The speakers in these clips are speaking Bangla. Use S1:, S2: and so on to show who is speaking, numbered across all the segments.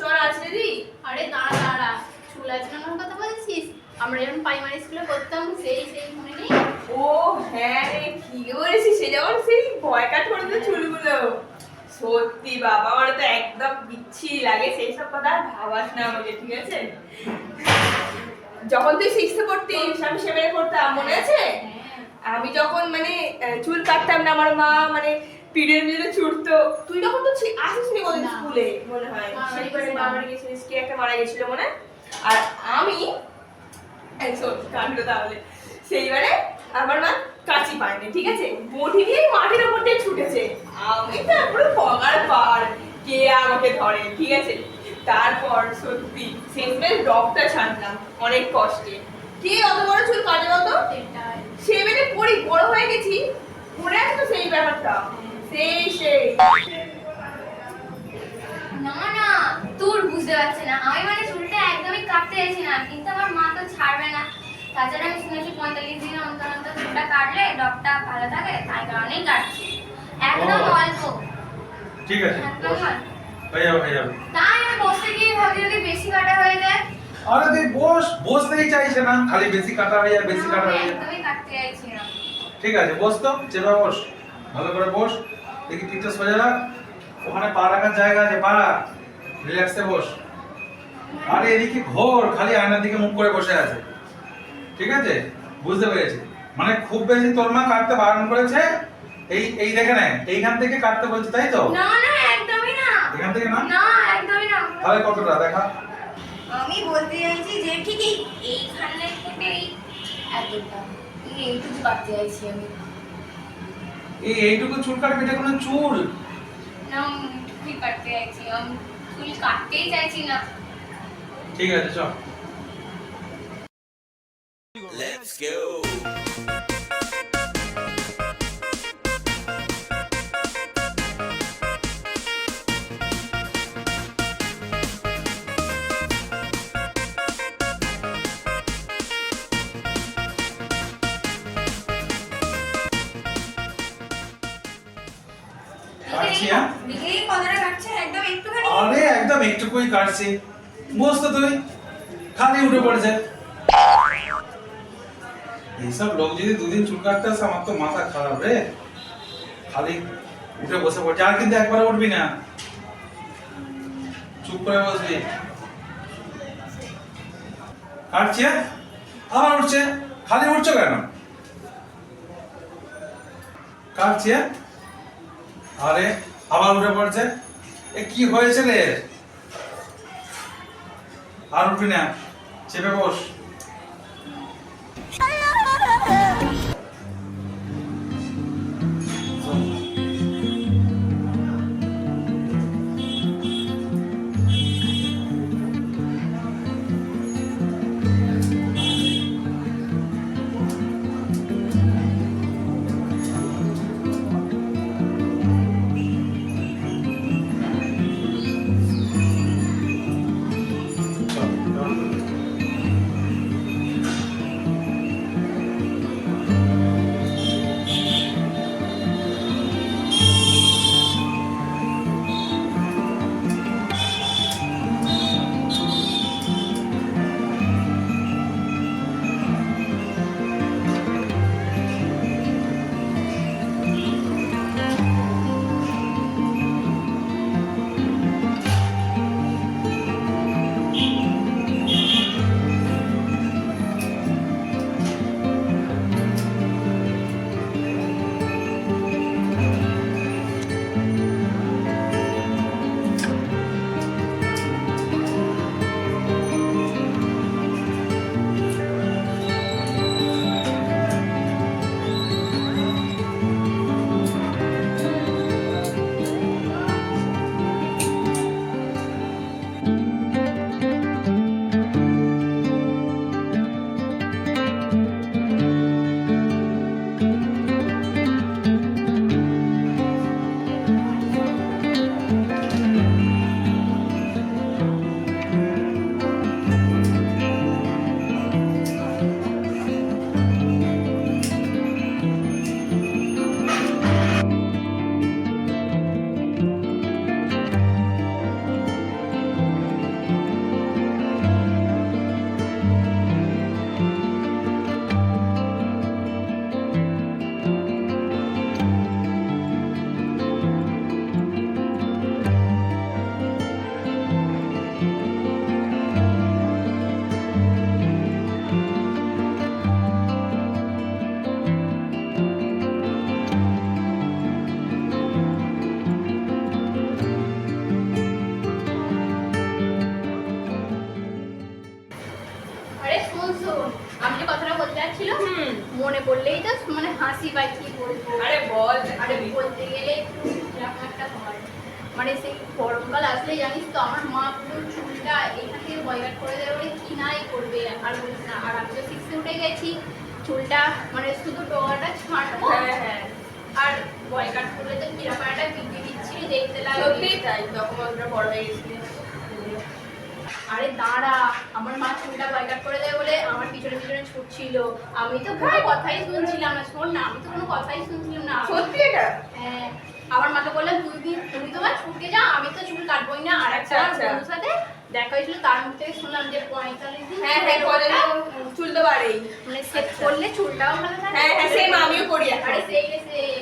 S1: চল আসলে দি।
S2: আরে দাঁড়া দাঁড়া, চুল আঁচড়ানোর কথা বলছিস? আমরা যখন প্রাইমারি স্কুলে পড়তাম সেই মনে নেই?
S1: ও হ্যাঁ রে, ঠিকই বলেছিস, সে যেমন সেই ভয় কাট করে দিত চুলগুলো। সত্যি বাবা, আমার তো একদম বিচ্ছিরি লাগে, সেই সব কথা আর ভাবাস না আমাকে, ঠিক আছে? যখন তুই সিক্সে পড়তিস আমি সেভেনে পড়তাম, মনে আছে? আমি যখন মানে চুল কাটতাম না, আমার মা মানে পিরিয়ড মিলে ছুটতো। তুই তখন তো আসিসনি কোনদিন স্কুলে মনে হয়, সেইবারে মা মারা গেছিলিস, কে একটা মারা গেছিল মনে। আর আমি কাণ্ড তাহলে সেইবারে আমার মা কাঁচি পায়নি, ঠিক আছে, বটি দিয়ে মাটির উপর দিয়ে ছুটেছে। আমি তো পুরো পগার পার, কে আমাকে ধরে, ঠিক আছে? তারপর সত্যি শেষমেশ ডগটা ছাড়লাম অনেক কষ্টে। কে অত বড় চুল কাটে বলতো? সেভেনে পড়ি, বড় হয়ে গেছি, মনে আছে তো সেই ব্যাপারটা? সেই
S3: না না, তোর বুঝতে পারছে না, আমি মানে চুলটা একদমই কাটতে চাইছি না, কিন্তু আমার মা তো ছাড়বে না। তাছাড়া আমি শুনেছি 45 দিন অন্তর অন্তর চুলটা কাটলে ডগটা ভালো থাকে, তাই কারণেই কাটছি। একদম অল্প।
S4: ঠিক আছে, হয়ে যাবে।
S3: তাই আমি বসতে গিয়ে ভাবছি যদি বেশি কাটা হয়ে যায়।
S4: আরে তুই বসতেই চাইছে না, খালি বেশি কাটা হয়ে যায়, বেশি কাটা হয়ে যায়।
S3: একদমই কাটতে চাইছি না।
S4: ঠিক আছে, বস তো, চেপে বস, ভালো করে বস, দেখি পিঠটা সোজা রাখ, ওখানে পা রাখার জায়গা আছে, পা রাখ, রিল্যাক্সে বস। আরে এদিকে ঘোর, খালি আয়নার দিকে মুখ করে বসে আছে। ঠিক আছে, বুঝতে পেরেছি। মানে খুব বেশি তোর মা কাটতে বারণ করেছে, এই দেখে নে, এইখান থেকে কাটতে বলছে, তাই তো?
S3: না না, একদমই না।
S4: এখান থেকে না?
S3: না, একদমই না।
S4: তাহলে কতটা দেখা?
S3: আমি বলতে চাইছি যে ঠিক এইখানে থেকে এতটা, এইটুকু কাটতে চাইছি আমি।
S4: এইটুকু চুল কাটবে, এটা কোনো চুল?
S3: না, আমি এইটুকুই কাটতে চাইছি, আমি চুল কাটতেই চাইছি না।
S4: ঠিক আছে, চল।
S5: Let's go.
S4: কাটছি, হ্যাঁ?
S3: এই কতটা কাটছে? একদম একটুখানি।
S4: আরে একদম একটুকুই কাটছি, বস তো তুই, খালি উঠে পড়েছে। এইসব লোক যদি দুদিন চুল কাটতে আসে, আমার তো মাথা খারাপ রে, খালি উঠে বসে পড়ছে। আর কিন্তু একবারে উঠবি না, চুপ করে বসবি। কাটছে, আবার উঠছে, খালি উঠছো কেন? কাটছে, আরে আবার উঠে পড়ছে, এ কি হয়েছে রে? আর উঠবি না, চেপে বস।
S2: মনে পড়লেই তো মানে হাসি পায়, কি বলবো।
S1: আরে বল।
S2: আরে বলতে গেলে এরকম একটা হয়, মানে সেই গরমকাল আসলে জানিস তো আমার মা পুরো চুলটা এখান থেকে বয়কাট করে দেবে বলে কি নাই করবে, আর বলিস না। আর আমি তো 6 উঠে গেছি, চুলটা মানে শুধু ডগাটা ছাঁটবো
S1: হ্যাঁ হ্যাঁ
S2: আর বয়কাট করলে তো কিরকম একটা বিধি বিচ্ছিরি দেখতে লাগবে।
S1: সত্যিই তাই, তখন আমরা বড় হয়ে গেছি।
S2: আরে দাঁড়া, আমার মা চুলটা বয়কাট করে দেবে বলে আমার পিছনে পিছনে ছুটছিল, আমি তো কোনো কথাই শুনছিলাম না। শোন না, আমি তো কোনো কথাই শুনছিলাম না।
S1: সত্যি এটা?
S2: হ্যাঁ, আমার মাকে বললাম তুমি তোমার ছুটে যাও, আমি তো চুল কাটবোই না। আর একটা
S1: আচ্ছা।
S2: বন্ধুর সাথে দেখা হয়েছিল, তার মুখ থেকে শুনলাম যে 45 দিন
S1: হ্যাঁ হ্যাঁ, বলে চুল তো বাড়েই।
S2: মানে সেট করলে চুলটাও ভালো থাকে।
S1: হ্যাঁ হ্যাঁ, সেম আমিও করি এখন।
S2: আরে সেই রে সেই।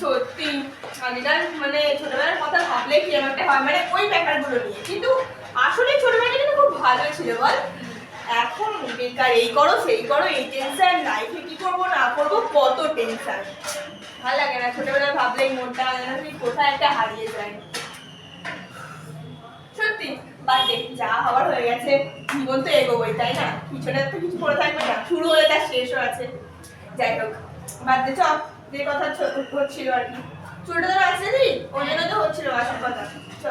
S1: সত্যি আগেকার মানে ছোটবেলার কথা ভাবলে কি একটা হয়, মানে ওই ব্যাপারগুলো নিয়ে। কিন্তু আসলে ছোটবেলাটা কিন্তু খুব ভালোই ছিল বল। এখন বেকার, এই করো সেই করো, এই টেনশন, লাইফে কি করবো না করবো, কত টেনশন। ভালো লাগে না ছোটবেলা ভাবলেই, মনটা যেন কি কোথায় একটা হারিয়ে যায়। সত্যি বাদ দে, যা হওয়ার হয়ে গেছে, জীবন তো এগোবই তাই না, পিছনে তো কিছু করে থাকবে না, শুরু হলে তার শেষও আছে। যাই হোক বাদ দে, চ যে কথা হচ্ছিল আর কি, চুলটা তো আছে রে, ওই জন্য তো হচ্ছিল আসল কথা। চ।